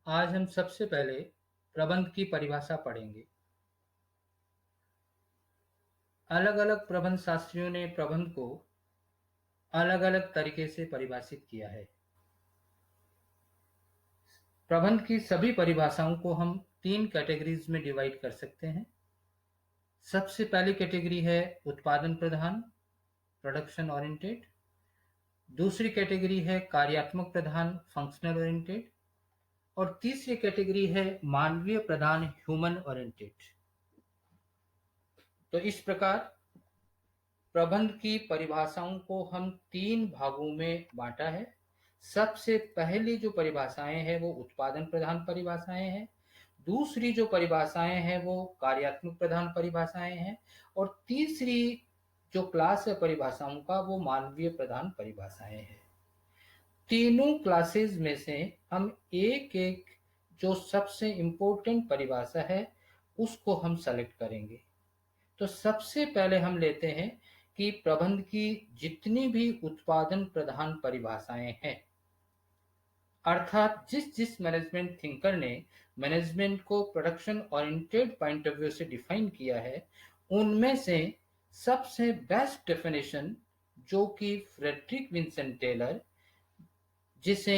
आज हम सबसे पहले प्रबंध की परिभाषा पढ़ेंगे। अलग-अलग प्रबंध शास्त्रियों ने प्रबंध को अलग-अलग तरीके से परिभाषित किया है। प्रबंध की सभी परिभाषाओं को हम 3 कैटेगरीज में डिवाइड कर सकते हैं। सबसे पहली कैटेगरी है उत्पादन प्रधान, प्रोडक्शन ओरिएंटेड। दूसरी कैटेगरी है कार्यात्मक प्रधान, फंक्शनल ओरिएंटेड। और तीसरी कैटेगरी है मानवीय प्रधान, ह्यूमन ओरिएंटेड। तो इस प्रकार प्रबंध की परिभाषाओं को हम 3 भागों में बांटा है। सबसे पहली जो परिभाषाएं हैं वो उत्पादन प्रधान परिभाषाएं हैं। दूसरी जो परिभाषाएं हैं वो कार्यात्मक प्रधान परिभाषाएं हैं। और तीसरी जो क्लास है परिभाषाओं का वो मानवीय प्रधान परिभाषाएं हैं। तीनों क्लासेस में से हम एक एक जो सबसे इम्पोर्टेंट परिभाषा है उसको हम सेलेक्ट करेंगे। तो सबसे पहले हम लेते हैं कि प्रबंध की जितनी भी उत्पादन प्रधान परिभाषाएं हैं, अर्थात जिस जिस मैनेजमेंट थिंकर ने मैनेजमेंट को production oriented point of view से डिफाइन किया है, उनमें से सबसे बेस्ट डेफिनेशन जो कि फ्रेडरिक विंसेंट टेलर, जिसे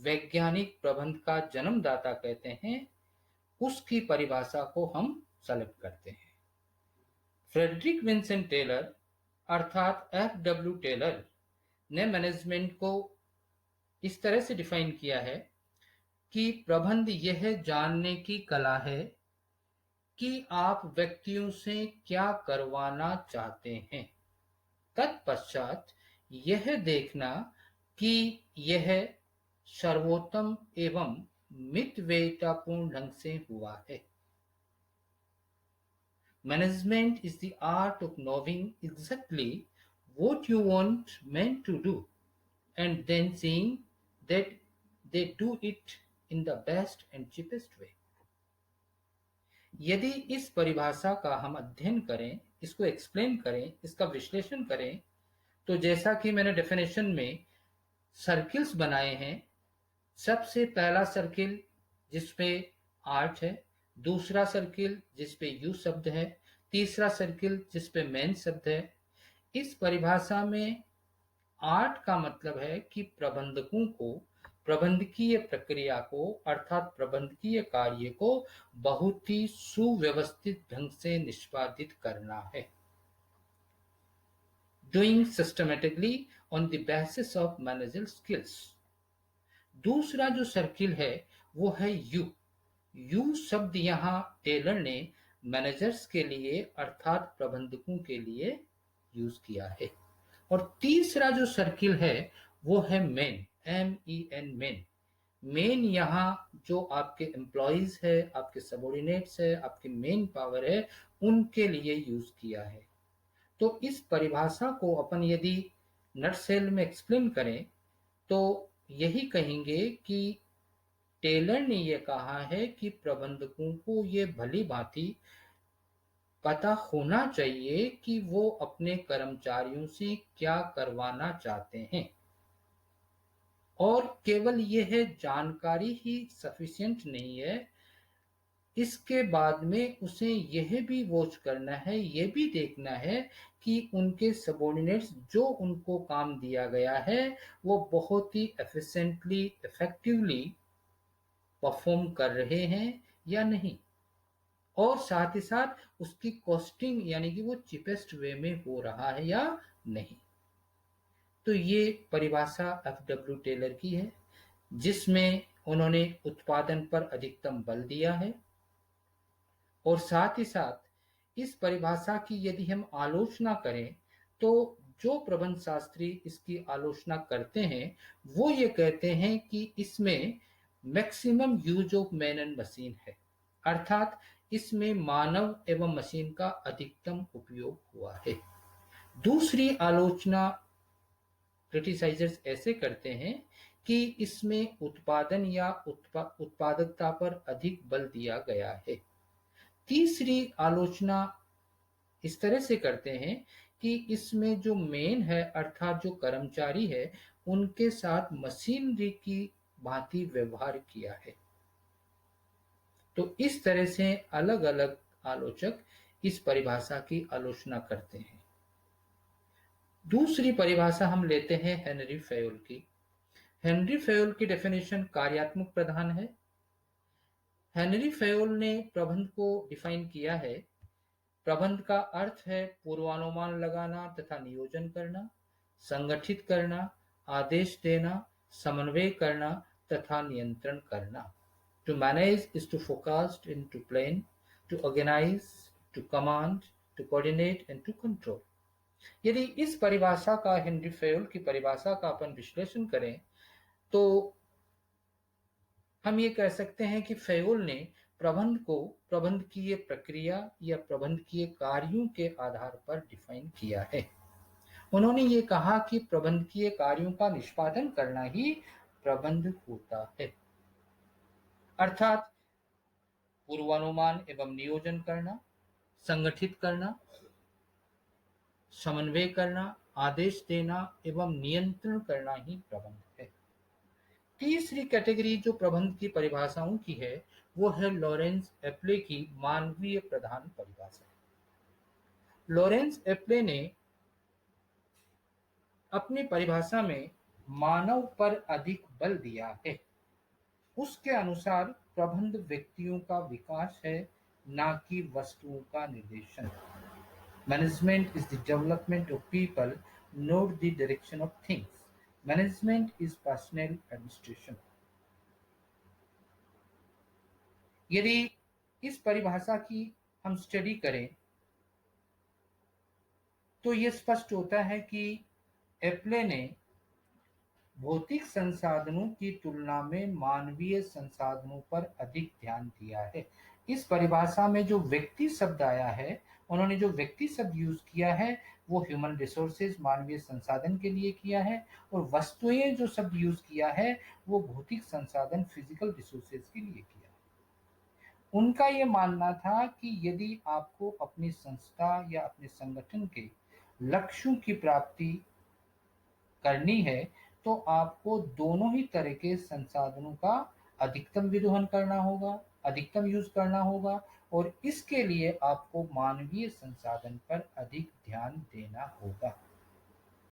वैज्ञानिक प्रबंध का जन्मदाता कहते हैं, उसकी परिभाषा को हम सेलेक्ट करते हैं। फ्रेडरिक विंसेंट टेलर अर्थात एफ.डब्ल्यू. टेलर ने मैनेजमेंट को इस तरह से डिफाइन किया है कि प्रबंध यह जानने की कला है कि आप व्यक्तियों से क्या करवाना चाहते हैं, तत्पश्चात यह देखना कि यह सर्वोत्तम एवं मितव्ययितापूर्ण ढंग से हुआ है। Management is the art of knowing exactly what you want men to do and then seeing that they do it in the best and cheapest way. यदि इस परिभाषा का हम अध्ययन करें, इसको एक्सप्लेन करें, इसका विश्लेषण करें, तो जैसा कि मैंने डेफिनेशन में सर्किल्स बनाए हैं, सबसे पहला सर्किल जिसपे आर्ट है, दूसरा सर्किल जिसपे यू शब्द है, तीसरा सर्किल जिसपे मैन शब्द है। इस परिभाषा में आर्ट का मतलब है कि प्रबंधकों को प्रबंधकीय प्रक्रिया को अर्थात प्रबंधकीय कार्य को बहुत ही सुव्यवस्थित ढंग से निष्पादित करना है, doing systematically on the basis of manager skills. दूसरा जो सर्किल है वो है यू। यू शब्द यहाँ टेलर ने मैनेजर्स के लिए अर्थात प्रबंधकों के लिए यूज किया है। और तीसरा जो सर्किल है वो है मेन, MEN, मेन। मेन यहाँ जो आपके एम्प्लॉइज है, आपके सबॉर्डिनेट्स है, आपके मेन पावर है, उनके लिए यूज किया है। तो इस परिभाषा को अपन यदि नटसेल में एक्सप्लेन करें तो यही कहेंगे कि टेलर ने यह कहा है कि प्रबंधकों को ये भली भांति पता होना चाहिए कि वो अपने कर्मचारियों से क्या करवाना चाहते हैं, और केवल यह जानकारी ही सफिशिएंट नहीं है, इसके बाद में उसे यह भी वॉच करना है, यह भी देखना है कि उनके सबॉर्डिनेट्स जो उनको काम दिया गया है वो बहुत ही एफिशिएंटली, इफेक्टिवली परफॉर्म कर रहे हैं या नहीं, और साथ ही साथ उसकी कॉस्टिंग यानी कि वो चीपेस्ट वे में हो रहा है या नहीं। तो ये परिभाषा एफ.डब्ल्यू. टेलर की है, जिसमें उन्होंने उत्पादन पर अधिकतम बल दिया है। और साथ ही साथ इस परिभाषा की यदि हम आलोचना करें तो जो प्रबंध शास्त्री इसकी आलोचना करते हैं वो ये कहते हैं कि इसमें maximum use of man and machine है, अर्थात इसमें मानव एवं मशीन का अधिकतम उपयोग हुआ है। दूसरी आलोचना क्रिटिसाइजर्स ऐसे करते हैं कि इसमें उत्पादन या उत्पादकता पर अधिक बल दिया गया है। तीसरी आलोचना इस तरह से करते हैं कि इसमें जो मेन है अर्थात जो कर्मचारी है उनके साथ मशीनरी की भांति व्यवहार किया है। तो इस तरह से अलग अलग आलोचक इस परिभाषा की आलोचना करते हैं। दूसरी परिभाषा हम लेते हैं हेनरी फेयोल की। हेनरी फेयोल की डेफिनेशन कार्यात्मक प्रधान है। हेनरी फेयोल ने प्रबंध को डिफाइन किया है। प्रबंध का अर्थ है पूर्वानुमान लगाना तथा नियोजन करना, संगठित करना, आदेश देना, समन्वय करना तथा नियंत्रण करना। To manage is to forecast and to plan, to organize, to command, to coordinate and to control. यदि इस परिभाषा का, हेनरी फेयोल की परिभाषा का अपन विश्लेषण करें तो हम ये कह सकते हैं कि फेयोल ने प्रबंध को प्रबंधकीय प्रक्रिया या प्रबंधकीय कार्यों के आधार पर डिफाइन किया है। उन्होंने ये कहा कि प्रबंधकीय कार्यों का निष्पादन करना ही प्रबंध होता है, अर्थात पूर्वानुमान एवं नियोजन करना, संगठित करना, समन्वय करना, आदेश देना एवं नियंत्रण करना ही प्रबंध है। तीसरी कैटेगरी जो प्रबंध की परिभाषाओं की है वो है लॉरेंस एप्ले की मानवीय प्रधान परिभाषा। लॉरेंस एप्ले ने अपनी परिभाषा में मानव पर अधिक बल दिया है। उसके अनुसार प्रबंध व्यक्तियों का विकास है, ना कि वस्तुओं का निर्देशन। Management is the development of people, not the direction of things. Management is personnel administration. यदि इस परिभाषा की हम स्टडी करें तो ये स्पष्ट होता है कि एप्ले ने भौतिक संसाधनों की तुलना में मानवीय संसाधनों पर अधिक ध्यान दिया है। इस परिभाषा में जो व्यक्ति शब्द आया है, उन्होंने जो व्यक्ति शब्द यूज किया है वो ह्यूमन रिसोर्सेज मानवीय संसाधन के लिए किया है, और वस्तुएं जो शब्द यूज किया है वो भौतिक संसाधन फिजिकल रिसोर्सेज के लिए किया है। उनका ये मानना था कि यदि आपको अपनी संस्था या अपने संगठन के लक्ष्यों की प्राप्ति करनी है तो आपको दोनों ही तरह के संसाधनों का अधिकतम विदोहन करना होगा, अधिकतम यूज करना होगा, और इसके लिए आपको मानवीय संसाधन पर अधिक ध्यान देना होगा।